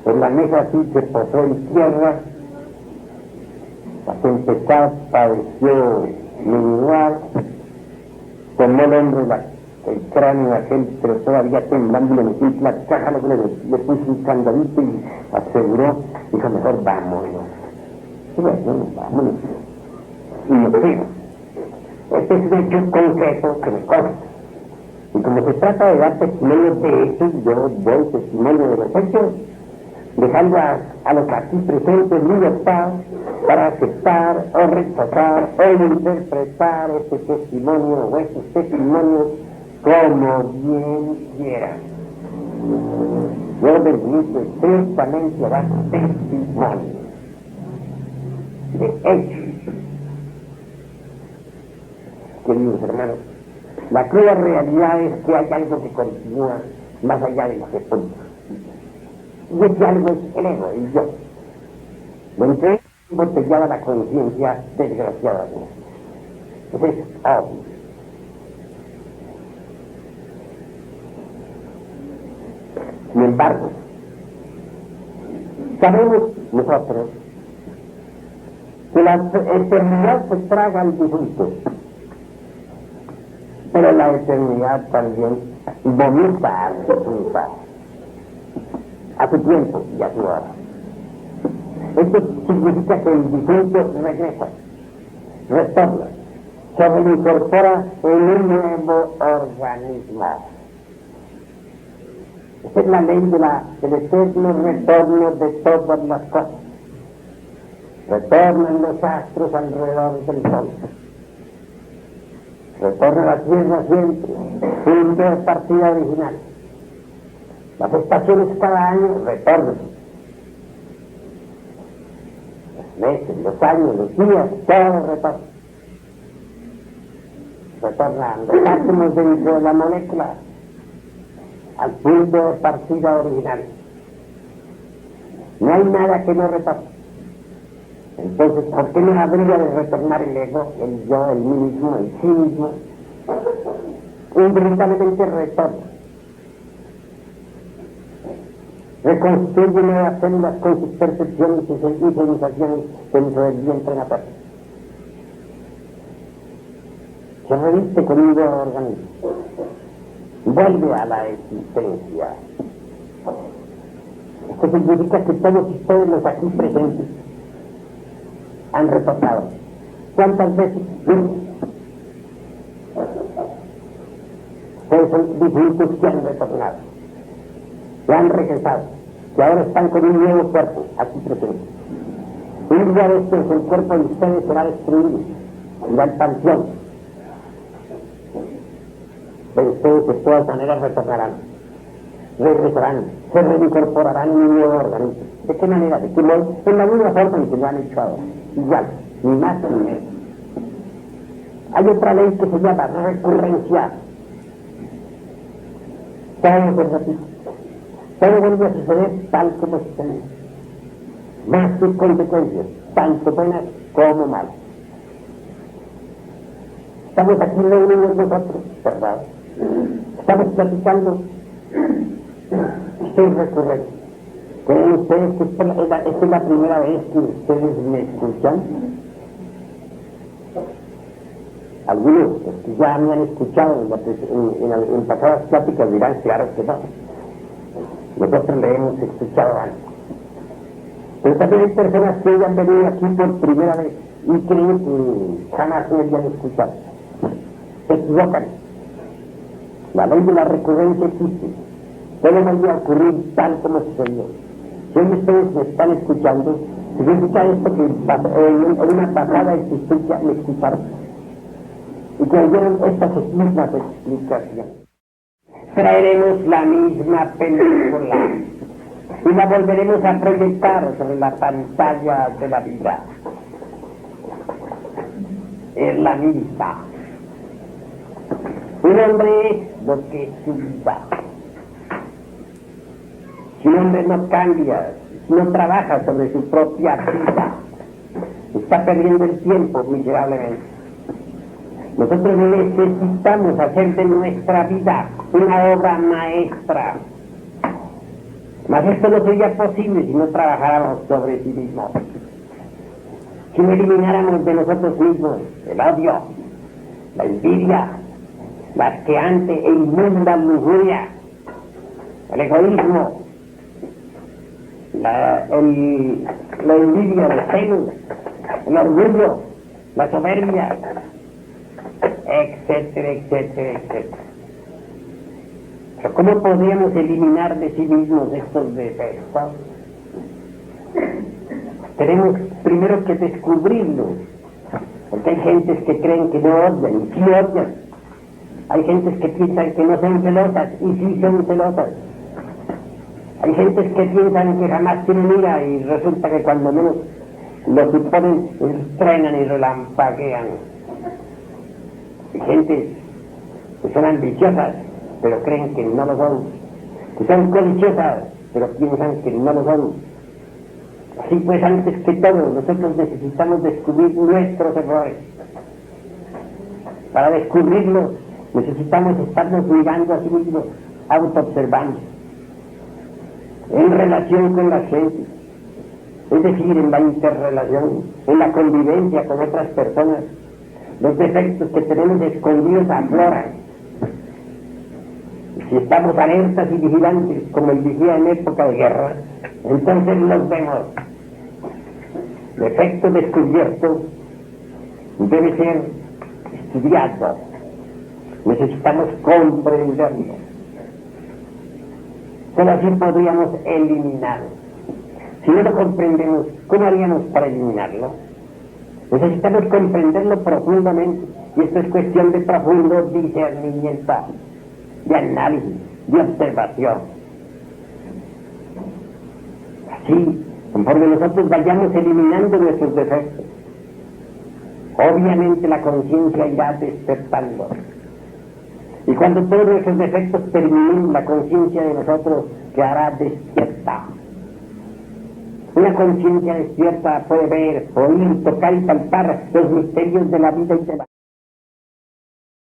Por la mesa así se posó en tierra. La tempestad pareció menguar. Tomó el hombre la el cráneo aquel, pero todavía temblando, le metí la caja, le puse un candadito y aseguró, dijo, mejor vámonos. Y bueno, vámonos. Y nos fuimos. Este es un hecho concreto que me consta. Y como se trata de dar testimonio de hechos, yo doy testimonio de los hechos, dejando a los aquí presentes libertad para aceptar o rechazar o interpretar este testimonio o estos testimonios como bien quieran. Yo permito estrictamente dar testimonio de hechos. Queridos hermanos, la cruda realidad es que hay algo que continúa más allá de los puntos. Y ese algo es el ego, el yo. Lo entre embotellada la conciencia, desgraciadamente. Eso es obvio. Sin embargo, sabemos nosotros que la eternidad se traga al difunto, pero la eternidad también vomita al difunto a su tiempo y a su hora. Esto significa que el difunto regresa, retorna, se reincorpora en un nuevo organismo. Esta es la ley del eterno retorno de todas las cosas. Retornan los astros alrededor del sol. Retorna la tierra siempre, punto de partida original. Las estaciones cada año retornan. Los meses, los años, los días, todo retorna. Retornan los átomos dentro de la molécula al punto de partida original. No hay nada que no retorne. Entonces, ¿por qué no habría de retornar el ego, el yo, el mí mismo, el sí mismo? Inevitablemente retorna. Reconstruye nuevas células con sus percepciones y sensaciones dentro del vientre materno. Se reviste con un nuevo organismo. Vuelve a la existencia. Esto significa que todos ustedes, los aquí presentes, han retornado. ¿Cuántas veces? Ustedes son difuntos que han retornado, que han regresado, que ahora están con un nuevo cuerpo aquí presente. Un día de estos el cuerpo de ustedes será destruido, irá al panteón. Pero ustedes de todas maneras retornarán, regresarán, se reincorporarán en un nuevo organismo. ¿De qué manera? ¿De qué modo? En la misma forma en que lo han hecho ahora. Igual, ni más ni menos. Hay otra ley que se llama recurrencia. Todo se repite. Todo vuelve a suceder tal como sucedió. Más sus consecuencias, tanto buenas como malas. Estamos aquí reunidos nosotros, ¿verdad? Estamos platicando. Estoy recurrente. ¿Creen ustedes que esta es la primera vez que ustedes me escuchan? Algunos que ya me han escuchado en pasadas pláticas dirán, claro que no. Nosotros le hemos escuchado antes. Pero también hay personas que han venido aquí por primera vez y creen que jamás me habían escuchado. Se equivocan. La ley de la recurrencia existe. Todo vuelve a ocurrir tal como sucedió. Si hoy ustedes me están escuchando, significa esto que en una pasada existencia me escucharon y que oyeron estas mismas explicaciones. Traeremos la misma película y la volveremos a proyectar sobre la pantalla de la vida. Es la misma. Un hombre es lo que es su vida. Si un hombre no cambia, no trabaja sobre su propia vida, está perdiendo el tiempo miserablemente. Nosotros necesitamos hacer de nuestra vida una obra maestra. Mas esto no sería posible si no trabajáramos sobre sí mismos. Si no elimináramos de nosotros mismos el odio, la envidia, la asqueante e inmunda lujuria, el egoísmo, la envidia, el celo, el orgullo, la soberbia, etcétera, etcétera, etcétera. Pero ¿cómo podríamos eliminar de sí mismos estos defectos? Tenemos primero que descubrirlos, porque hay gentes que creen que no odian, y sí odian. Hay gentes que piensan que no son celosas, y sí son celosas. Hay gentes que piensan que jamás tienen ira, y resulta que cuando menos lo suponen, truenan y relampaguean. Hay gentes que son ambiciosas, pero creen que no lo son, que son codiciosas, pero piensan que no lo son. Así pues, antes que todo, nosotros necesitamos descubrir nuestros errores. Para descubrirlos, necesitamos estarnos mirando a sí mismos, autoobservando, en relación con la gente, es decir, en la interrelación, en la convivencia con otras personas. Los defectos que tenemos escondidos afloran. Si estamos alertas y vigilantes, como el vigía en época de guerra, entonces los vemos. Defecto descubierto debe ser estudiado. Necesitamos comprenderlo. Solo así podríamos eliminarlo. Si no lo comprendemos, ¿cómo haríamos para eliminarlo? Necesitamos comprenderlo profundamente, y esto es cuestión de profundo discernimiento, de análisis, de observación. Así, conforme nosotros vayamos eliminando nuestros defectos, obviamente la conciencia irá despertando. Y cuando todos nuestros defectos terminen, la conciencia de nosotros quedará despierta. Una conciencia despierta puede ver, oír, tocar y palpar los misterios de la vida y de la